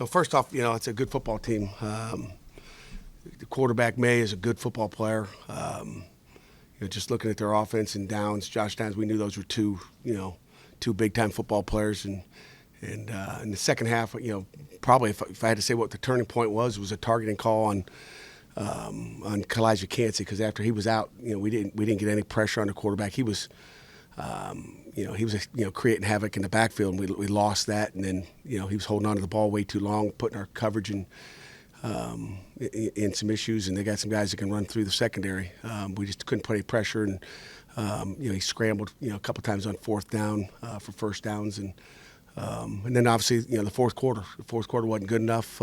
First off, it's a good football team. The quarterback May is a good football player. Just looking at their offense and Downs, Josh Downs, we knew those were two big-time football players. And in the second half, probably if I had to say what the turning point was a targeting call on Kalijah Cansey, because after he was out, we didn't get any pressure on the quarterback. He was creating havoc in the backfield, and we lost that. And then he was holding on to the ball way too long, putting our coverage in some issues. And they got some guys that can run through the secondary. We just couldn't put any pressure, and he scrambled a couple times on fourth down for first downs. And then obviously, the fourth quarter wasn't good enough.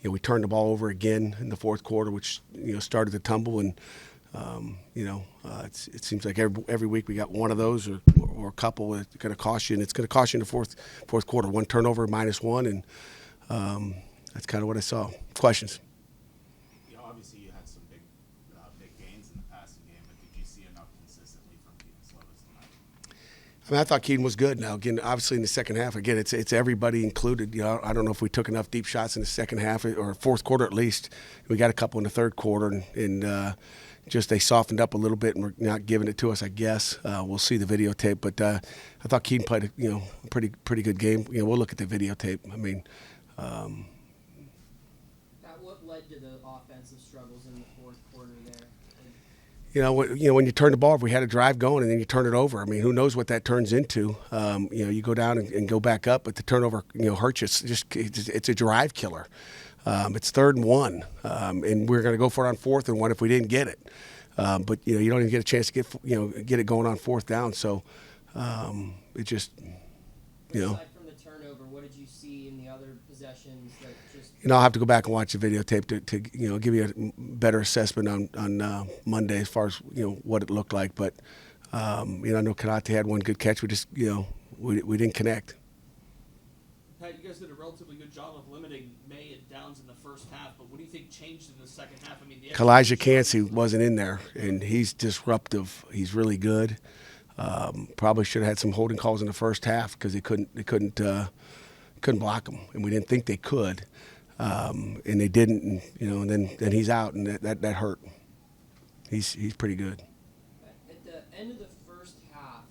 We turned the ball over again in the fourth quarter, which started to tumble. And it seems like every week we got one of those or a couple that's going to cost you, and it's going to cost you in the fourth quarter. One turnover, -1, and that's kind of what I saw. Questions? Obviously you had some big gains in the passing game, but did you see enough consistently from Keaton Slovis tonight? I thought Keaton was good. Now, again, obviously in the second half, again, it's everybody included. I don't know if we took enough deep shots in the second half or fourth quarter at least. We got a couple in the third quarter, and just they softened up a little bit and were not giving it to us, I guess. We'll see the videotape, but I thought Keaton played a pretty good game. We'll look at the videotape. What led to the offensive struggles in the fourth quarter there? When you turn the ball, if we had a drive going and then you turn it over, who knows what that turns into? You go down and go back up, but the turnover, hurts you. It's a drive killer. It's 3rd and 1, and we're going to go for it on 4th and 1 if we didn't get it. But you don't even get a chance to get it going on 4th down. So it just Aside from the turnover, what did you see in the other possessions that just? I'll have to go back and watch the videotape to give you a better assessment on Monday as far as what it looked like. But I know Kanate had one good catch. We just we didn't connect. Pat, you guys did a relatively good job of limiting May and Downs in the first half, but what do you think changed in the second half? Kalijah Cansey wasn't in there, and he's disruptive. He's really good. Probably should have had some holding calls in the first half because they couldn't block him, and we didn't think they could, and they didn't. And then he's out, and that hurt. He's pretty good. At the end of the first half,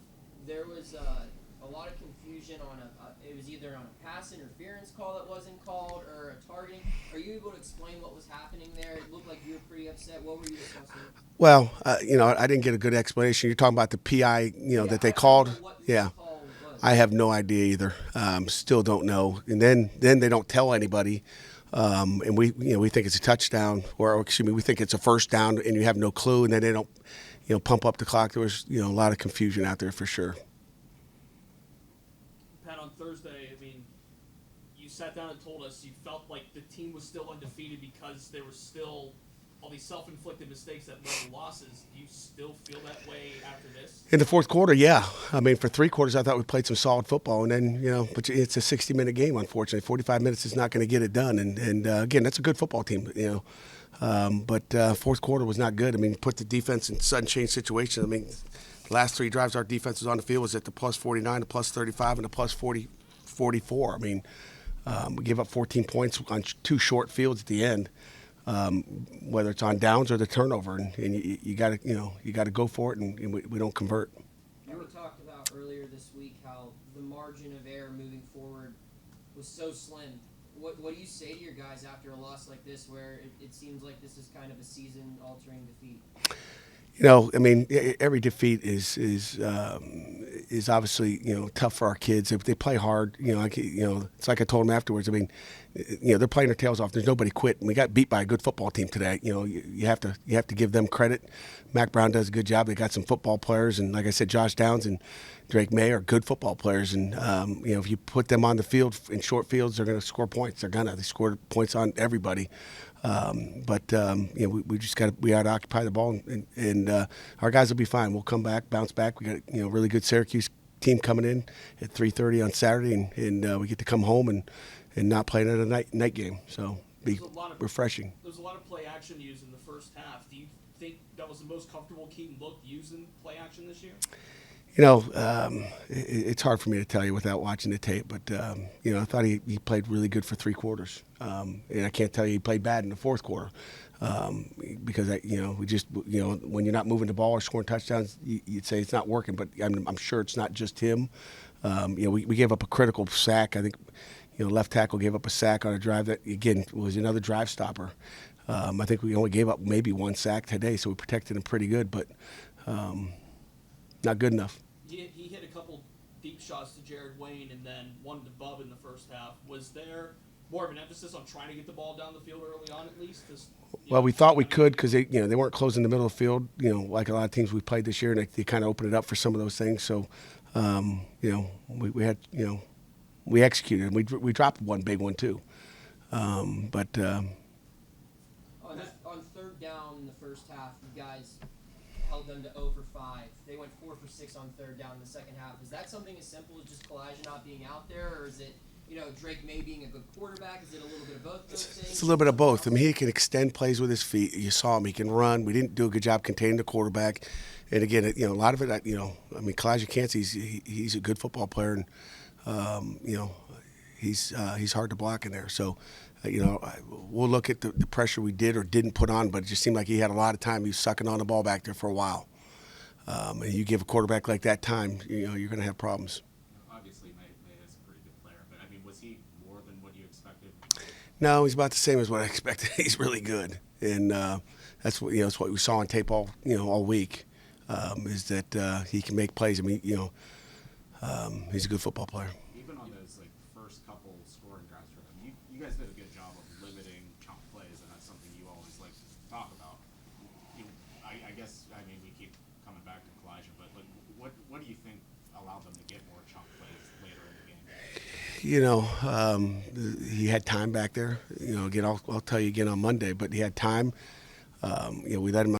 there was a lot of confusion on it was either on a pass interference call that wasn't called or a targeting. Are you able to explain what was happening there? It looked like you were pretty upset. What were you discussing? Well, I didn't get a good explanation. You're talking about the PI, that they called. Yeah, I have no idea either. Still don't know. And then they don't tell anybody. And we think it's a touchdown, or excuse me, we think it's a first down, and you have no clue. And then they don't, pump up the clock. There was, a lot of confusion out there for sure. Pat, on Thursday, you sat down and told us you felt like the team was still undefeated because there were still all these self-inflicted mistakes that led to losses. Do you still feel that way after this? In the fourth quarter, yeah. For 3 quarters, I thought we played some solid football. And then, but it's a 60-minute game, unfortunately. 45 minutes is not going to get it done. And again, that's a good football team, But fourth quarter was not good. Put the defense in sudden change situations. The last 3 drives our defense was on the field was at the +49, the +35, and the +44. We gave up 14 points on 2 short fields at the end. Whether it's on downs or the turnover, and you got to go for it, and we don't convert. You were talked about earlier this week how the margin of error moving forward was so slim. What do you say to your guys after a loss like this, where it seems like this is kind of a season-altering defeat? Every defeat is obviously tough for our kids. They play hard. It's like I told them afterwards. They're playing their tails off. There's nobody quit. And we got beat by a good football team today. You have to give them credit. Mac Brown does a good job. They got some football players, and like I said, Josh Downs and Drake May are good football players. And if you put them on the field in short fields, they're going to score points. They scored points on everybody. We just got to occupy the ball, and our guys will be fine. We'll come back, bounce back. We got a really good Syracuse team coming in at 3:30 on Saturday, and we get to come home and not play another night game. So be refreshing. There's a lot of play action used in the first half. Do you think that was the most comfortable Keaton looked using play action this year? It's hard for me to tell you without watching the tape, but I thought he played really good for 3 quarters, and I can't tell you he played bad in the fourth quarter because when you're not moving the ball or scoring touchdowns, you'd say it's not working. But I'm sure it's not just him. We gave up a critical sack. I think left tackle gave up a sack on a drive that again was another drive stopper. I think we only gave up maybe 1 sack today, so we protected him pretty good, but not good enough. He hit a couple deep shots to Jared Wayne and then one to Bub in the first half. Was there more of an emphasis on trying to get the ball down the field early on at least? Well, we thought we could because they weren't closing the middle of the field, like a lot of teams we played this year, and they kind of opened it up for some of those things. So, we had, we executed, and we dropped one big one too. On third down in the first half, you guys held them to 0 for 5. They went 4 for 6 on third down in the second half. Is that something as simple as just Kalijah not being out there, or is it Drake May being a good quarterback? Is it a little bit of both those things? It's a little bit of both. I mean, he can extend plays with his feet. You saw him; he can run. We didn't do a good job containing the quarterback. And again, a lot of it, Kalijah Cansey, he's a good football player, and he's hard to block in there. So. We'll look at the pressure we did or didn't put on, but it just seemed like he had a lot of time. He was sucking on the ball back there for a while. And you give a quarterback like that time, you're going to have problems. Obviously, May is a pretty good player, but was he more than what you expected? No, he's about the same as what I expected. He's really good, and that's what that's what we saw on tape all week. Is that he can make plays. I mean, he's a good football player. Even on those first couple scoring drives for them, you guys did a good job of limiting chunk plays, and that's something you always like to talk about. I guess we keep coming back to Kalijah, but what do you think allowed them to get more chunk plays later in the game? He had time back there. Again, I'll tell you again on Monday, but he had time. We let him